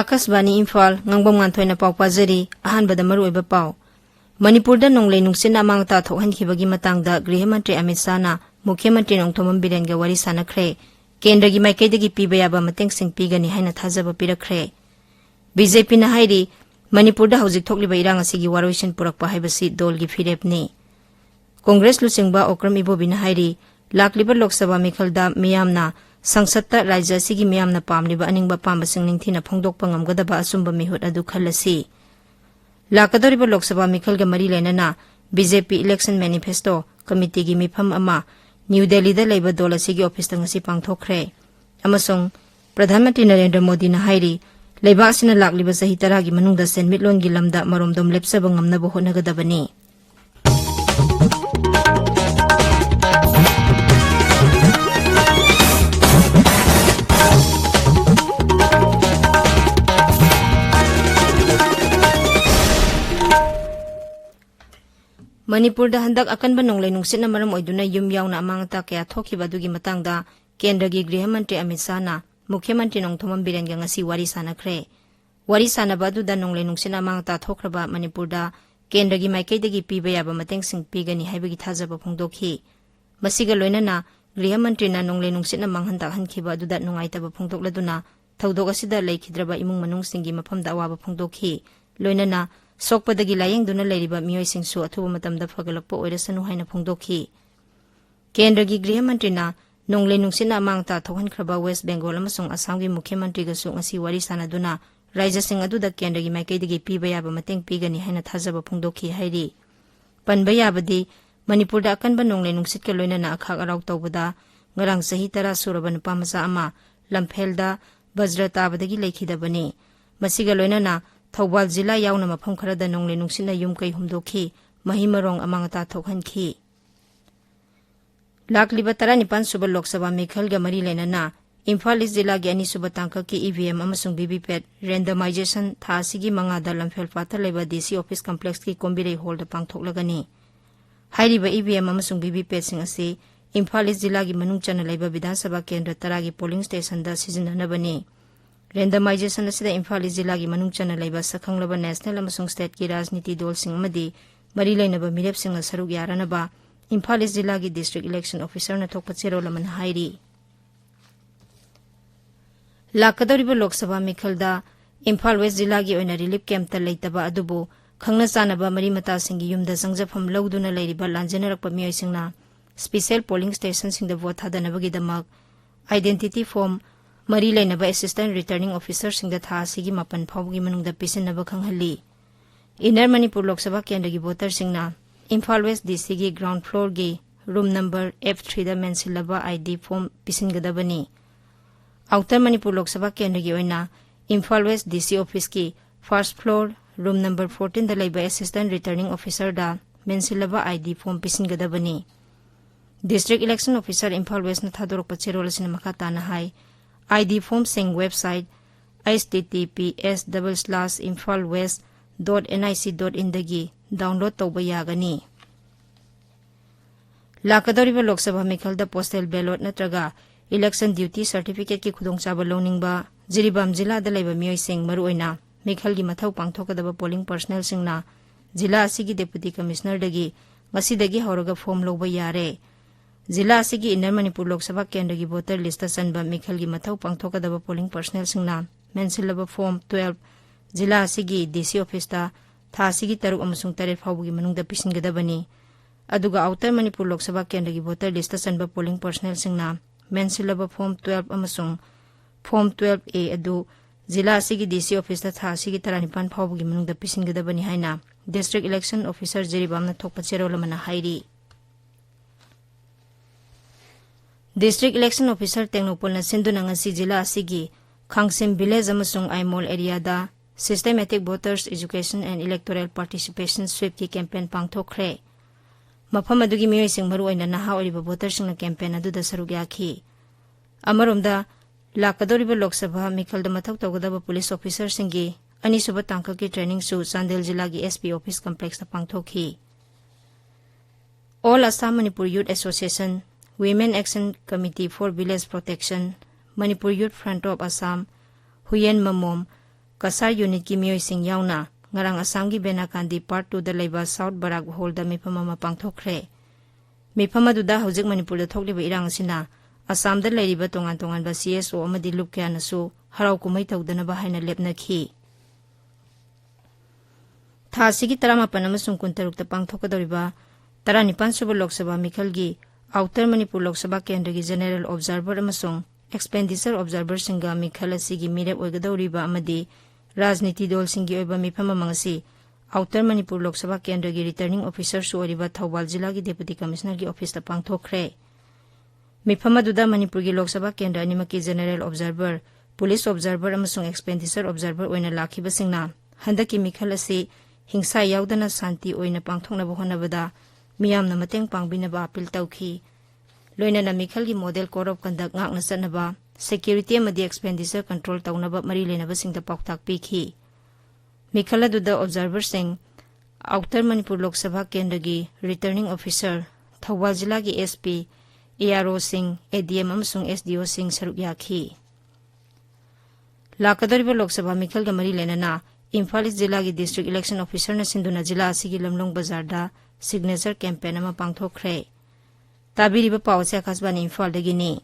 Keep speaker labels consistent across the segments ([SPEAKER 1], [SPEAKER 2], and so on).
[SPEAKER 1] Akasbani Imphal Ngangbam Nganthoi na pau pazari ahanbada maruoiba pau Manipurda nonglei nungsin amang ta thokhankhibagi matangda Griha Mantri Amit Shah na Mukhya Mantri Nongthomam Birenga wari sanakhre Kendragi maikaidagi piba yaba matengsing pigani haina thajaba pirakhre BJP na hairi Manipurda hauzik thokliba irang asigi waroisin purakpa haibasi dolgi phirepni Congress Lucingba Okram Ibobina hairi lakliba Lok Sabha mikhalda miyamna Sangsata Rajya Sigi miyamna pamliba aningba pambasing ningthina phongdokpa ngamgadaba asumba mihut adu khalasi Lakadoriba Lok Sabha mikhalga mari lenana BJP Election Manifesto Committee gi mifam ama New Delhi da leiba dol asigi office ta ngasi pangthokre amasung Pradhan Mantri Narendra Modi na hairi leiba asina lakliba sahi tara gi manungda senmitlon gi lamda maromdom lepsaba ngamnaba honagadabani Manipur da handak akanba nonglei nungsit na maram oiduna yum yauna amangta kaya thokiba dugi matangda Kendragi Griha Mantri Amit Shah na Mukhya Mantri Nongthomam Birenga ngasi wari sanakhre wari sanaba aduda nonglei nungsit na amangta thokraba Manipur da Kendragi maikaidagi piba yaba matengsing pigani haibagi thajaba phongdokhi masiga loinana Griha Mantri na nonglei nungsit na manghandak hankhiba aduda nungaitaba phongdokladuna thaudok asida leikhidraba imung manungsingi mafamda awaba phongdokhi loinana Sokpadagi layeng duna leiriba miyoi singsu athuba matamda phagalakpa oirasanu haina phongdokhi Kendragi Griha Mantri na nonglei nungsina amangta thokhankraba West Bengal amasung Assam gi Mukhya Mantri ga su ngasi wari sanaduna Rajya sing aduda Kendragi maikaidagi piba yaba mateng pigani haina thajaba phongdokhi hairi panba yabadi Manipur da akanba nonglei nungsit ka loinana akhak arau tawbada ngarang sahi tara suraba nupa masa ama Lamphelda Bajra tabadagi leikhidabani masiga loinana Thawbal Jilla yauna mafam kharada nonglei nungsina yumkai humdokhi mahimarong amangata thokhankhi Lakliba 19 suba Lok Sabha mikhalga mari lenana Imphal East Jilla gi ani suba tangka ki EVM amasung VVPAT randomization tha asigi mangada Lamphel pata leba DC office complex ki kombirei hall da pangthoklagani hairiba EVM amasung VVPAT sing asi Imphal East Jilla gi manung chana leba Vidhan Sabha Kendra taragi polling station da sizinanabani Randomization asida Imphal East Jilla gi manung chana laiba sakhanglaba national amasung state ki rajniti dol sing amadi mari lainaba mirep sing saruk yaranaba Imphal East Jilla gi district election officer na thokpa chero laman hairi Lakadoriba Lok Sabha mikhalda Imphal West Jilla gi oina relief camp ta leitaba adubu khangna chanaba mari mata singi yumda sangjafam lawduna leiriba lanjenarakpa miyoi singna special polling station sing da vote hadanabagi damak identity form Mari lainaba assistant returning officer sing da tha sigi mapan phawgi manungda pisinaba khanghalli Inner Manipur Lok Sabha Kendra gi voter singna Imphal West DC gi ground floor gi room number F3 da mensilaba ID form pisingadabani Outer Manipur Lok Sabha Kendra gi oina Imphal West DC office ki first floor room number 14 da laiba assistant returning officer da mensilaba ID form pisingadabani District election officer Imphal West na thadorokpa cherol sina makata na hai ID form sing website https://imphalwest.nic.in dagi download tawba yagani Lakadoriba Lok Sabha mikhalda postal ballot natraga election duty certificate ki khudongchaba loningba Jiribam Jilla da laiba miyoi sing maruoina mikhalgi mathau pangthokadaba polling personnel singna Jilla asigi deputy commissioner dagi ngasidagi horoga form loba yare Jilla asigi Inner Manipur Lok Sabha Kendra gi voter list sanba mikhalgi mathau pangthokadaba polling personnel singna mensilaba form 12 Jilla asigi DC office ta tha asigi taruk amasung tare phawgi manungda pisingadabani aduga Outer Manipur Lok Sabha Kendra gi voter list sanba polling personnel singna mensilaba form 12 amasung form 12A adu Jilla asigi DC office ta tha asigi taranipan phawgi manungda pisingadabani haina district election officer Jiribam na thokpa cherolamana hairi District Election Officer Tengnopol na sinduna ngasi Jilla asigi Khangsim Village amasung Aimol area da Systematic Voters Education and Electoral Participation Sweep ki campaign pangthokre mafam adugi miyoi sing maruoina naha oriba voters sing na campaign aduda saruk yakhi amaromda Lakadoriba Lok Sabha mikhalda mathau tawgadaba police officer singi ani suba tangka ki training su Chandel Jilla gi SP office complex na pangthokhi All Assam Manipur Youth Association Women Action Committee for Village Protection, Manipur Youth Front of Assam, Huyen Mamom, Kasar Unit ki miyoy sing yauna ngarang Assam gi Benakandi Part 2 da leba South Barak Hall da mifam ama pangthokre. Mifam aduda hojik Manipur da thokliba irang asina Assam da leiriba tongan ba CSO amadi lup kya nasu harau kumai tawdanaba haina lepnakhi. Tha sigi 18 amasung 16 ta pangthokadoriba 19 suba Lok Sabha Mikhalgi Outer Manipur Lok Sabha Kendra gi General Observer amasung Expenditure Observer singa Mikhal asigi mirep oigadoriba amadi Rajniti dol singi oiba mifam amangasi Outer Manipur Lok Sabha Kendra gi Returning Officer su oriba Thawbal Jila gi Deputy Commissioner gi office ta pangthokre. Mifam aduda Manipur gi Lok Sabha Kendra animaki General Observer, Police Observer amasung Expenditure Observer oina lakhiba singna handaki Mikhal asi hingsa yaudana santi oina pangthoknaba honabada miyamna mateng pangbinaba appeal tawkhi. Loinana Mikhal gi Model Code of Conduct ngakna sanaba security amadi expenditure control tawnaba mari lenaba singda pauktak pikhi. Mikhal aduda observer sing Outer Manipur Lok Sabha Kendra gi Returning Officer, Thawbal Jila gi SP, ARO sing, ADM amasung SDO sing saruk yakhi. Lakadoriba Lok Sabha Mikhal ga mari lenana Imphal Jila gi District Election Officer na sinduna Jila asigi Lamlong Bazar da signature campaign ama pangthokre. Tabiriba pawse akasbani Imphal dagini.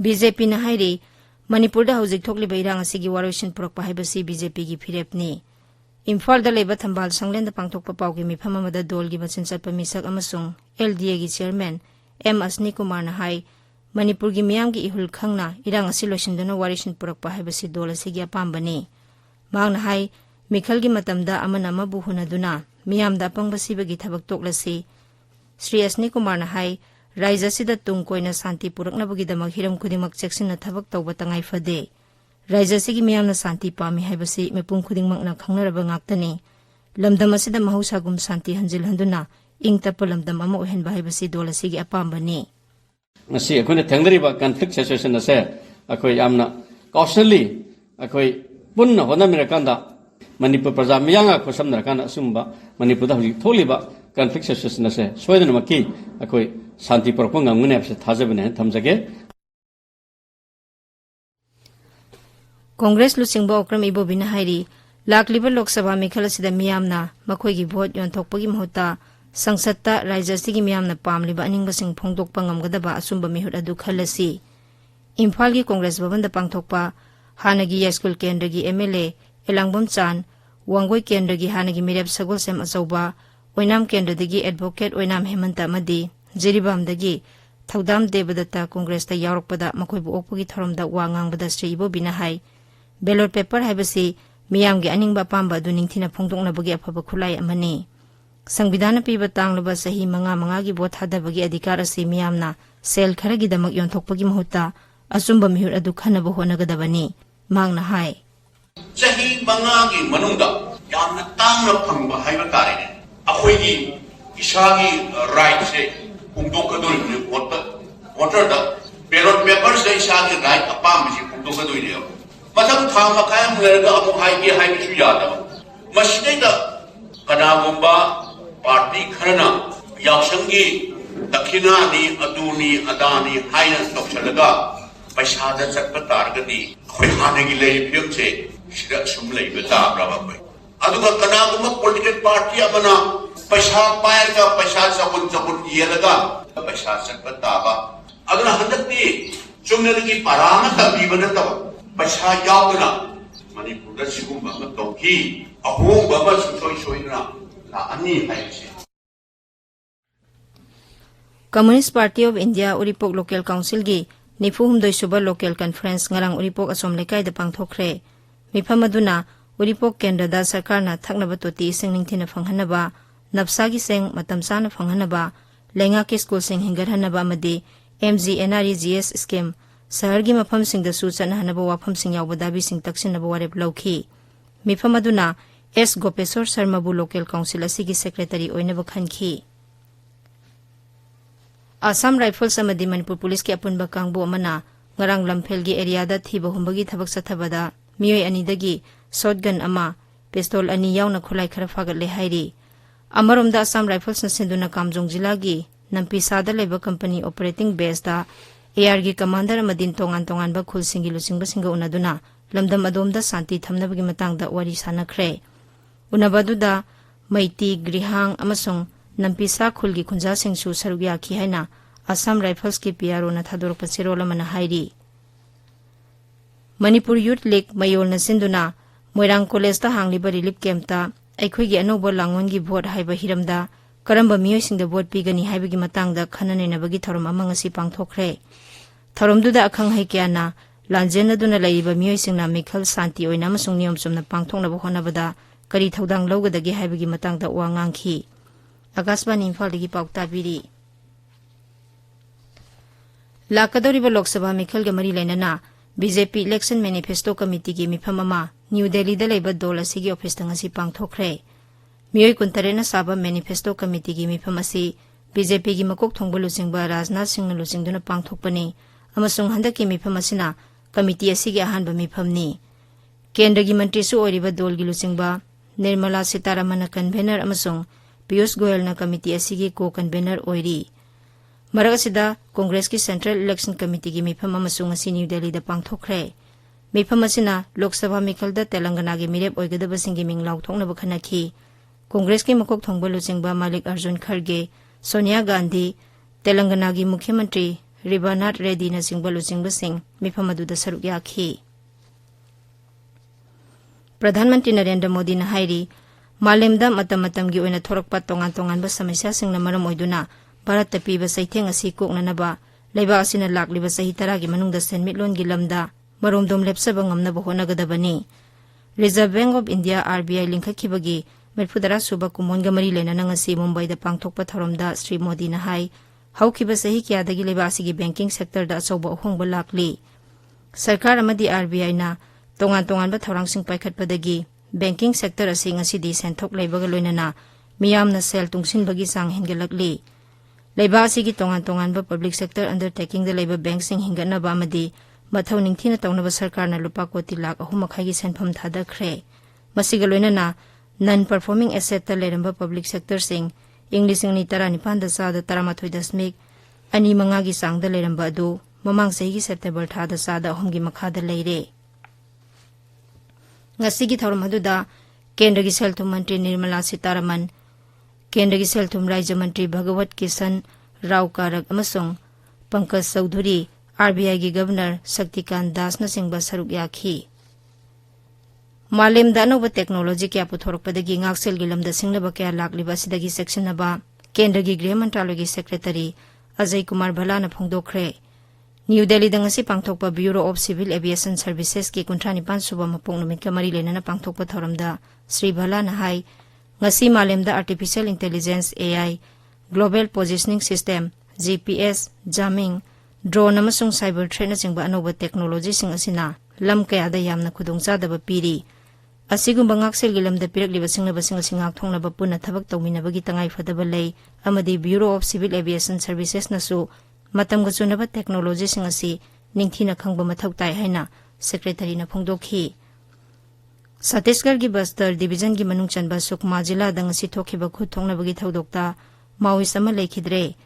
[SPEAKER 1] BJP na hairi Manipur da hojik thokliba irang asigi waroisin purakpa haibasi BJP gi phirepni. Imphal da leba Thambal Sanglen da pangthokpa pawgi mifam amada dol gi machin chatpa misak amasung LDA gi chairman M Asni Kumar na hai Manipur gi miyam gi ihul khangna irang asi loisinduna waroisin purakpa haibasi dol asigi apambani. Mang na hai Mikhal gi matamda amana amabu hunaduna miyam da pangbasi bagi thabak toklasi. Sri Asni Kumar na hai Raija sida tung koina santi puraknabagi damak hiram khudimak cheksina thabak tawba tangai fade. Raija sigi miyamna santi pami haibasi mepung khudingmakna khangnaraba ngaktani. Lamdam asida mahusagum santi hanjil handuna ingtapa lamdam ama ohenba haibasi dola sigi apambani.
[SPEAKER 2] Ngasi akhoi thengdariba conflict situation ase akhoi yamna cautionally akhoi punna honamirakanda Manipur praja miyanga ko samnarakana asumba Manipur da hojik tholiba conflict situation ase soidana maki akhoi santi purakpa ngamgune apse thajabane thamjage.
[SPEAKER 1] Congress Lusingba Okram Ibo Bina Hairi Lakliba Lok Sabha Mikhal asida miyamna makhoi gi vote yonthokpagi mahuta Sangsatta Raija sigi miyamna pamliba aningba sing phongdokpa ngamgadaba asumba mihut adu khalasi. Imphal gi Congress Bhavan da pangthokpa hanagi high school kendra gi MLA Elangbam Chan Wangoi kendra gi hanagi mirep Sagol Sem Achauba Oinam kendra dagi advocate Oinam Hemanta amadi Jiribam dagi Thaudam Devadatta Congress ta yaurokpada makhoi bu okpagi tharomda wa ngangbada Sri Ibo Bina hai ballot paper haibasi miyam gi aningba pamba adu ningthina phongdoknabagi afaba khulai amani. Sangbidhana piba tanglaba sahi manga gi vote hadabagi adhikar asi miyamna sel kharagi damak yonthokpagi mahuta asumba mihur adu khanaba honagadabani. Mangna hai
[SPEAKER 3] sahi manga gi manungda yamna tangna phangba haiba tarine akhoi gi isagi right se phongdokadoi voter da ballot paper se isagi right apam si phongdokadoi ne Matang thama kaya mulaga amu haigi su yada masida kanagumba party kharana yaksangi dakhina ni aduni adani haina toksalaga paisada chatpa targadi khoi hanagi lei phimche sida sum lei beta braba koi aduga kanagumba political party amana paisa payaga paisa sabun yelaga paisa chatpa taba aduna handakni chumnagi parana tabibana tawa Paisa yaudana Manipur da sigumba matauki ahongba ma soina la ani haise.
[SPEAKER 1] Communist Party of India Uripok Local Council gi Nifuhumdoi suba local conference ngarang Uripok asom lekai da pangthokre. Mifam aduna Uripok kendra da sarkarna thaknaba toti ising ningthina phanghanaba napsagi seng matamsana phanghanaba lenga ke school sing hingarhanaba amadi MGNREGS scheme Sahargi mafam sing da su chana hanaba wafam sing yaubadabi sing taksinaba warep lauki. Mifam aduna S. Gopeswar Sharma bu Local Council asigi secretary oinaba khanki. Assam Rifles amadi Manipur Police ki apunba kangbu amana ngarang lamphel gi area da thiba humbagi thabak sathabada miyoi ani dagi shotgun ama pistol ani yauna khulai khara fagatle hairi. Amarom da Assam Rifles na sinduna Kamjong Jila gi nampi sada leba company operating base da AR gi commander amadin tongan ba khul singi lusingba singa unaduna lamdam adomda santi thamnabagi matangda wari sanakre unabaduda maiti grihang amasung nampisa khulgi khunja singsu sarugya ki haina Assam Rifles ki PRO na thadorpa cherola mana hairi Manipur Youth League mayol na sinduna Moirang College ta hangliba relief camp ta aikhoigi anoba langon gi vote haiba hiramda karamba miyoi singda vote pigani haibagi matangda khananenabagi thorom amang asi pangthokre thoromduda akhang haikyana lanjenaduna laiba miyoi singna mikhal santi oina amasung niyom chumna pangthoknaba honabada kari thodang lawgadagi haibagi matangda wa ngangkhi Akashbani Imphal dagi paukta biri Lakadoriba Lok Sabha Mikhal ga mari lainana BJP Election Manifesto Committee gi mifam ama New Delhi da leiba dol asigi office da ngasi pangthokre miyoi kuntarena saba Manifesto Committee gi mifam asi BJP gi makok thongbulu singba Rajnath Singh na lusingduna pangthokpani amasung handaki mifam asina committee asigi ahanba mifamni Kendra gi mantri su oriba dol gi lusingba Nirmala Sitaramana convener amasung Piyush Goyal na committee asigi co-convener oiri Maragasida Congress ki Central Election Committee gi mifam amasung asi New Delhi da pangthokre mifam asina Lok Sabha Mikhal da Telangana gi mirep oigadaba singi minglaw thoknaba khanaki Congress ki makok thongba lucingba Malik Arjun Kharge Sonia Gandhi Telangana gi Mukhyamantri Ribanath Reddy na singba lucingba sing mifam adu da saruk yakhi Pradhan Mantri Narendra Modi na hairi malemda matam gi oina thorakpa tongan ba samasya singna maram oiduna Bharat piba saitheng asi koknanaba leiba asina lakliba sahi taragi manungda senmitlon gi lamda maromdom lepsaba ngamnaba honagadabani Reserve Bank of India RBI lingkhakibagi merfudara suba kumonga mari lenana ngasi Mumbai da pangthokpa thoromda Sri Modi na hai haukiba sahi kyadagi leiba asigi banking sector da asoba hongba lakli Sarkar amadi RBI na tongan ba thorangsing paikhatpadagi banking sector asi ngasi di senthok leibaga loinana miyamna sel tungsinbagi sang hengelakli leiba asigi tongan ba public sector undertaking da leiba bank sing hinganaba amadi mathau ningthina tawnaba sarkar na lupa koti lakh 3.5 gi senpham thada khre masiga loinana non performing asset ta leramba public sector sing English ni tara nipan da sa da taramathoi dasmik ani manga gi sang da leramba adu mamang sei gi September tha da sa da hom gi makha da leire ngasigi thorom adu da Kendra gi Selthum Mantri Nirmala Sitaraman Kendra gi Selthum Rajya Mantri Bhagawat Kisan Rao Karak amasung Pankaj Chaudhary RBI gi Governor Shaktikant Das na singba saruk yakhi Malem da anoba technology kya puthorokpadagi ngaksel gi lamda singlaba kya lakliba sidagi section naba Kendra gi Griha Mantralaya gi Secretary Ajay Kumar Bhala na phongdokre New Delhi da ngasi pangthokpa Bureau of Civil Aviation Services ki 35 suba mapong numit ka mari lenana pangthokpa thoramda Sri Bhala na hai ngasi malemda Artificial Intelligence AI Global Positioning System GPS jamming drone amasung cyber threat na singba anoba technology sing asina lam kaya da yamna khudongchadaba piri asigumba ngaksel gi lamda pirakliba singlaba singak thongnaba punna thabak tawminabagi tangai fadaba lei amadi Bureau of Civil Aviation Services nasu matam ga chunaba technology sing asi ningthina khangba mathau tai haina secretary na phongdokhi Chhattisgarh gi Bastar division gi manung chanba Sukma jila dang si thokhiba khut thongnabagi thodokta Maoist ama leikhidre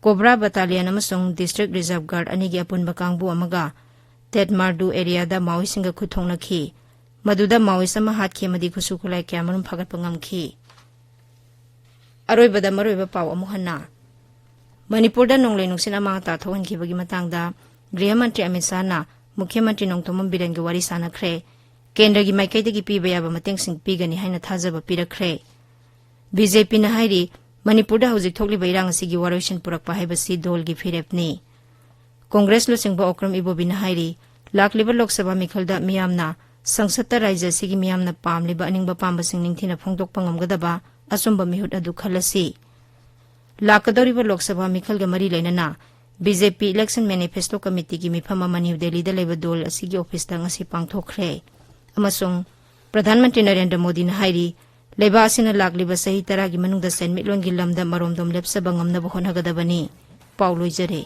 [SPEAKER 1] Cobra Battalion amasung District Reserve Guard ani gi apunba kangbu amaga Tetmardu area da Maoist singa khut thongnakhi maduda Maoist ama hatkhi amadi khusukulai kyamanum phagat pangamkhi aroibada maroiba paw amuhanna Manipur da nonglei nungsin amang ta thohankhibagi matangda Griha Mantri Amit Shah na Mukhyamantri Nongthomam Biren gi wari sanakhre Kendra gi maikaidagi piba yaba mateng sing pigani haina thajaba pirakre BJP na hairi Manipur da hojik thokliba irang asigi waroisin purakpa haibasi dol gi firepni Congress lo singba Okram Ibobi na hairi lakliba Lok Sabha Mikhal da miyamna Sangsad ta Rajya sigi miyamna pamliba aningba pamba sing ningthina phongdokpa ngamgadaba asumba mihut adu khalasi lakadoriba Lok Sabha Mikhal ga mari leinana BJP Election Manifesto Committee gi mifam ama New Delhi da leiba dol asigi office da ngasi pangthokre amasung Pradhan Mantri Narendra Modi na hairi leiba asina lakliba sahi taragi manungda senmitlon gi lamda maromdom lepsaba ngamnaba honagadabani Paulo Jare